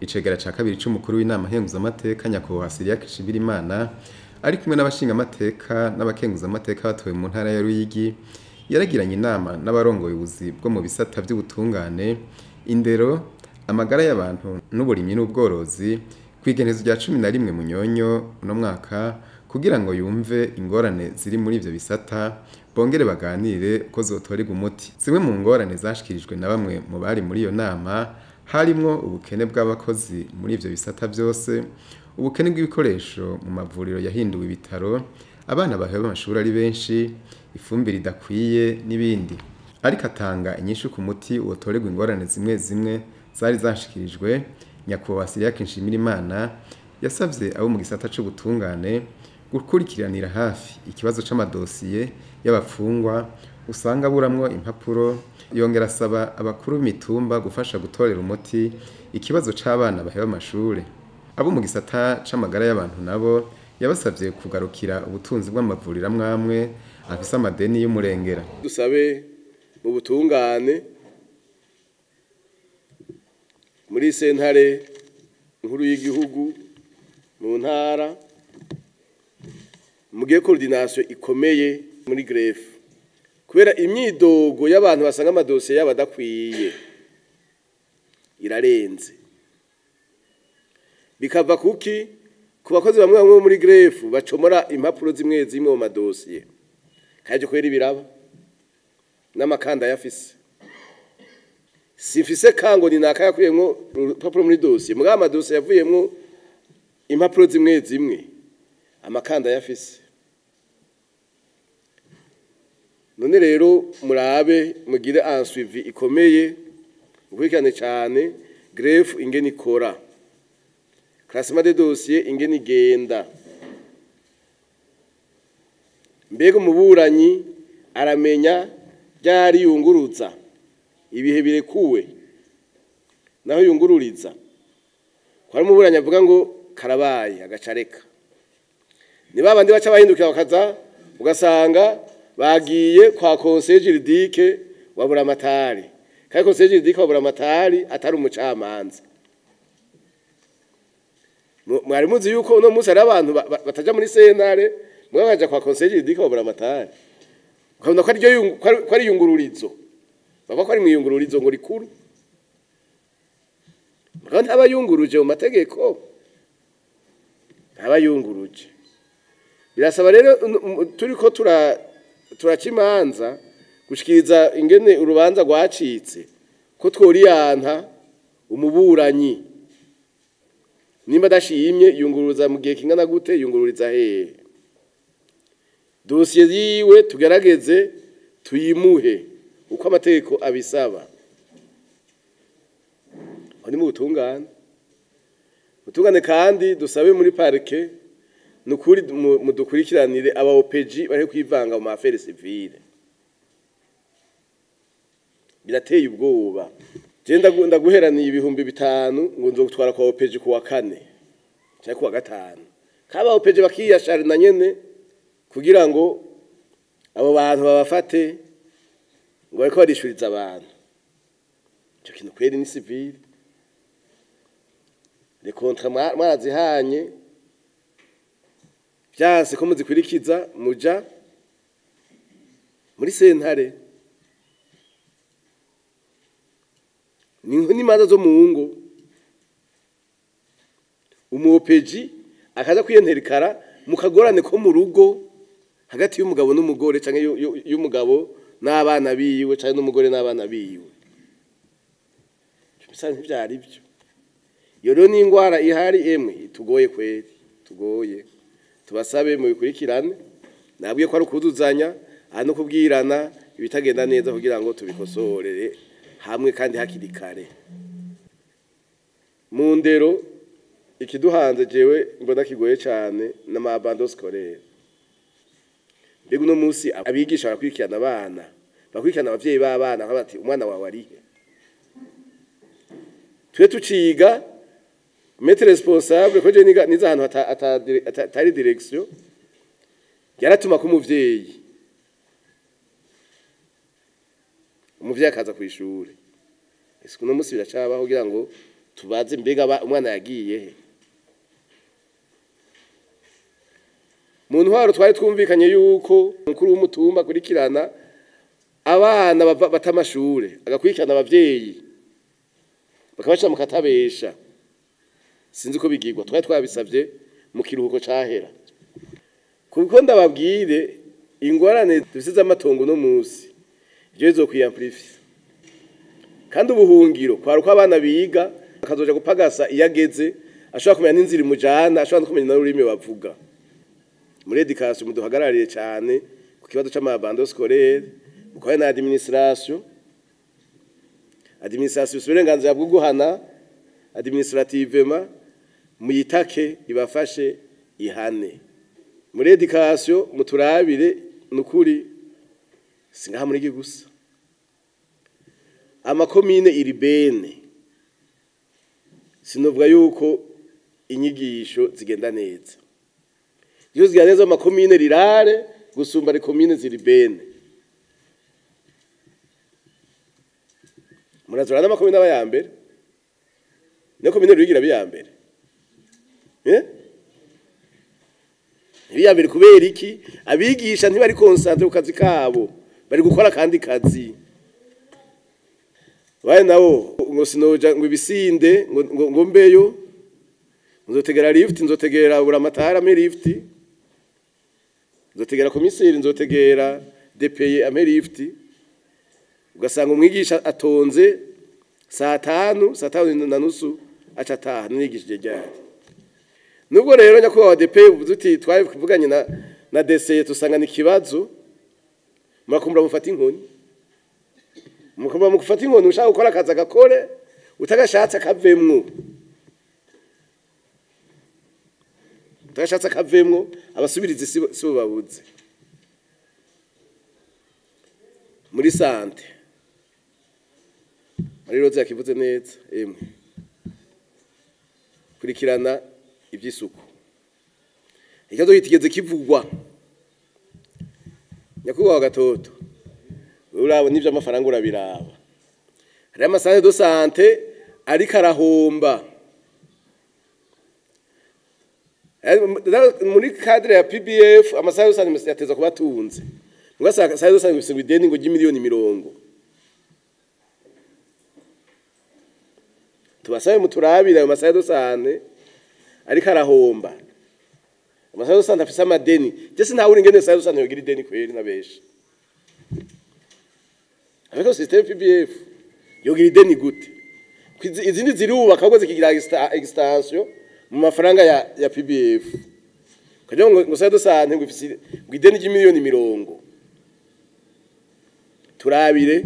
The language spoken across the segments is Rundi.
Icegera ca kabiri c'umukuru w'inama Nkenguzamateka Nyakwubahwa Cyriaque NSHIMIRIMANA ari kumwe n'abashingamateka n'abakenguzamateka batowe mu ntara ya Ruyigi yaragiranye inama n'abarongoye ubuzi bwo mu bisata vy'ubutungane, indero, amagara y'abantu n'uburimyi n'ubworozi kw'igenekerezo rya 11 Munyonyo no mwaka kugira ngo yumve ingorane ziri muri ivyo bisata bongere baganire ko zotorerwa umuti. Zimwe mu ngorane zashikirijwe na bamwe mu bari muri iyo nama harimwo ubukene bw'abakozi muri ivyo bisata vyose, ubukene bw'ibikoresho mu mavuriro yahinduwe ibitaro, abana baheba amashuri ari benshi, ifumbire idakwiye n'ibindi. Ariko atanga inyishu ku muti wotorerwa ingorane zimwe zimwe zari zashikirijwe, Nyakwubahwa Cyriaque NSHIMIRIMANA yasavye abo mu gisata c'ubutungane gukurikiranira hafi ikibazo c'amadosiye y'abafungwa usanga buramwo impapuro, yongera asaba abakuru b'imitumba gufasha gutorera umuti ikibazo c'abana baheba amashuri. Abo mu gisata c'amagara y'abantu nabo yabasavye kugarukira ubutunzi bw'amavuriro amwamwe afise amadeni y'umurengera. Dusabe mu butungane muri sentare nkuru y'igihugu mu ntara mugiye coordination ikomeye muri greffe kubera imyidogo y'abantu basanga amadosiye y'abadakwiye irarenze bikava kuki ku bakozi bamwe bamwe muri greffe bacomora impapuro zimwe zimwe mu madosiye kaje kwera ibiraba n'amakanda yafise sifise kango ni nakayakuyemwo urupapuro muri dosiye mbwa amadosiye yavuyemwo impapuro zimwe zimwe amakanda yafise. None rero murabe mugire un suivi ikomeye ukurikirane cyane greffe ingene ikora, classement de dossier ingene igenda, mbega umuburanyi aramenya ryari yunguruza ibihe birekuwe naho yungururiza kwa umuburanyi avuga ngo karabaye agacareka ni babandi baca bahindukira bakaza ugasanga bagiye kwa conseil juridique wabura amatari kandi conseil juridique wabura amatari atari umucamanza. Mwari muzi yuko uno munsi ari abantu bataja muri sentare mwagaja kwa conseil juridique wabura amatari ukabona ko ari yungururizo baba ko ari mwiyungururizo ngo rikuru kandi abayunguruje mu mategeko abayunguruje birasaba rero turiko turacimanza gushikiriza ingene urubanza rwacitse ko tworiyanta umuburanyi nimba dashimye yunguruza mu gihe kingana gute yungururiza hehe dosiye yiwe tugerageze tuyimuhe uko amategeko abisaba. Ani mu butungane kandi dusabe muri parke nukuri mudukurikiranire aba OPG bari kwivanga mu affaire civile birateye ubwoba. Je ndaguheraniye ibihumbi 5 ngo nzogutwara kwa OPG ku wa 4 cyangwa ku wa 5 kaba OPG bakiyasharina nyene kugira ngo abo bantu babafate ngo bariko barishuriza abantu. Cyo kintu kweri ni civile les contrats mwarazihanye byase ko muzikwirikiza muja muri sentare ni manza zo muungo umuopeji akaza kwiyenterikara mukagorane ko mu rugo hagati y'umugabo n'umugore canke y'umugabo n'abana biwe canke n'umugore n'abana biwe bisa ntivyari byo. Iyo rero ni ingwara ihari emwe itugoye kweri tugoye tubasabe mu bikurikirane nabwiye ko ari ukuduzanya no kubwirana ibitagenda neza kugira ngo tubikosorere hamwe kandi hakiri kare. Mu ndero ikiduhanze jewe mbona kigoye cyane n'amabando scolaire mbega uno munsi abigisha bakurikirana abana bakurikirana abavyeyi b'abana bati umwana wawe arihe twe tuciga maître responsable ko je niza ahantu atari direction yaratuma ko umuvyeyi akaza ku ishuri ese kuno munsi biracabaho kugira ngo tubaze mbega umwana yagiye he. Mu ntwaro twari twumvikanye yuko mukuru w'umutumba kurikirana abana bata amashure agakurikirana abavyeyi bakabashira mu katabesha. Sinzi ko bigirwa, twari twabisavye mu kiruhuko cahera. Kuko ndababwire ingorane dufise amatongo no musi ivyo bizokwiyamplifia. Kandi ubuhungiro kwari ko abana biga akazoja gupagasa iyageze ashobora kumenya n'inzira imujana, ashobora no kumenya n'ururimi bavuga. Muri education muduhagarariye cyane ku kibazo c'amabando scolaire, mukoye na administration uburenganzira bwo guhana administrativement muyitake ibafashe ihane. Muri education muturabire nukuri singaha muri gusa amakomine iribene sinovuga yuko inyigisho zigenda neza. Iyo zigenda neza amakomine rirare gusumba ari komine ziribene. Murazorana amakomine aba yambere ne komine Ruyigi biyambere biyambere kubera iki? Abigisha ntibari concentre ku kazi kabo, bari gukora kandi kazi. Waye nawo ngo sinoja ngo ibisinde ngo mbeyo nzotegera lift, nzotegera buramatara me lift, nzotegera komiseri, nzotegera DPE ame lift. Ugasanga umwigisha atonze saa 5 na nusu aca ataha nigishije ryari. Nubwo rero Nyakubahwa DPE uvuze uti twari kuvuganye na DC tusanga ni kibazo, murakumbura mufata inkoni. Mukumbura mufata inkoni ushaka gukora akazi agakore, utagashatse akavemwo. Utashatse akavemwo abasubirizi sibo babuze. Muri sante Muri roze yakivuze neza emwe kurikirana iby'isuku. Ikibazo gitigeze kivugwa. Nyakubahwa Gatoto urabo nivyo amafaranga urabiraba. Hari amasante de sante ariko arahomba. Muri cadre ya PBF amasante de sante yateza kubatunze. Mwasanga sante de sante bifise ideni ngo y'imiliyoni 90. Tubasabe muturabira ayo masante de sante ariko arahomba. Amasante de sante afise amadeni. Jese nta uri ngene sante de sante yogira ideni kweri nabesha. Ariko system PBF yogira ideni gute? Izindi zirubaka ahubwo zikigira extension mu mafaranga ya PBF. Kaje ngo sante de sante ngo ifise ideni y'imiliyoni 90. Turabire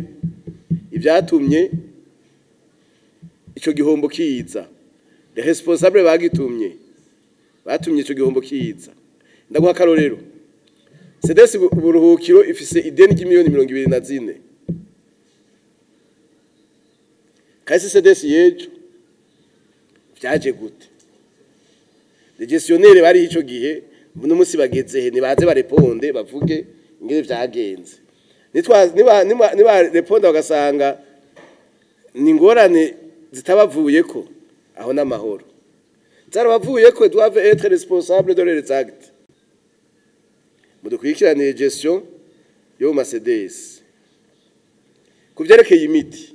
ivyatumye ico gihombo kiza. Les responsables batumye ico gihombo kiza. Ndaguha karorero. CDS uburuhukiro ifise ideni y'imiliyoni 24. Kasi CDS yejo vyaje gute? Les gestionnaires bari ico gihe no musi bageze he nibaze bareponde bavuge ingene vyagenze. Niba reponda bagasanga ni ingorane zitabavuyeko aho n'amahoro. Zarabavuyeko doivent être responsables de leurs actes. Mudukurikirane gestion yo ma CDS. Kuvyerekeye imiti.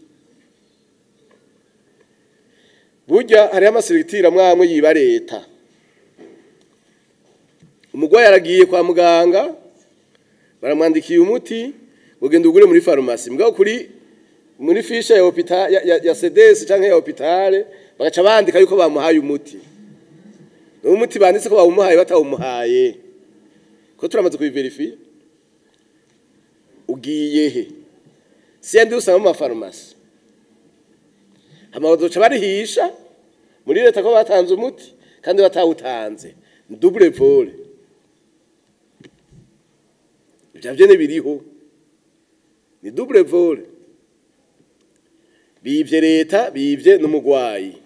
Burya hari amaseritira mwamwe yiba leta. Umugwayi aragiye kwa muganga baramwandikiye umuti ugenda ugure muri pharmacie. Mugabo kuri muri fiche ya hospital ya CDS canke ya hospital bagaca bandika yuko bamuhaye umuti. Umuti banditse ko bawumuhaye batawumuhaye. Ko turamaze kubiverify. Ugiye he? Siyandi usanga mu pharmacie. Amadoca barihisha muri leta ko batanze umuti kandi batawutanze. Double vol. Ivyavye biriho. Ni double vol. Bivye leta, bivye n'umugwayi.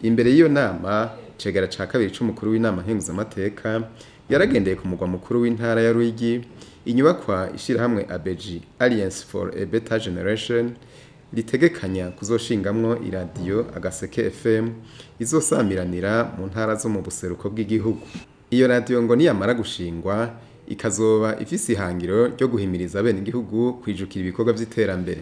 Imbere y'iyo nama, Icegera ca kabiri c'umukuru w'Inama Nkenguzamateka yaragendeye ku mugwa mukuru w'intara ya Ruyigi, inyubakwa ishirahamwe ABG Alliance for a Better Generation ritegekanya kuzoshingamwo iradiyo Agaseke FM izosamiranira mu ntara zo mu buseruko bw'igihugu. Iyo radiyo ngo niyamara gushingwa ikazoba ifise ihangiro ryo guhimiriza abenegihugu kwijukira ibikorwa vy'iterambere.